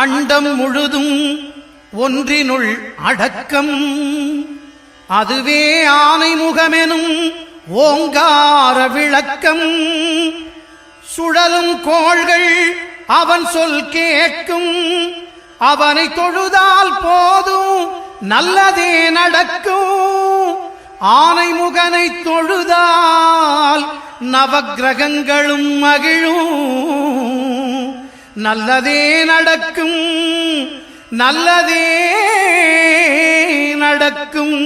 அண்டம் முழுதும் ஒன்றினுள் அடக்கம். அதுவே ஆனை முகமெனும் ஓங்கார விளக்கம். சுழலும் கோள்கள் அவன் சொல் கேட்கும். அவனை தொழுதால் போதும் நல்லதே நடக்கும். ஆனை முகனை தொழுதால் நவக்கிரகங்களும் மகிழும். நல்லதே நடக்கும், நல்லதே நடக்கும்.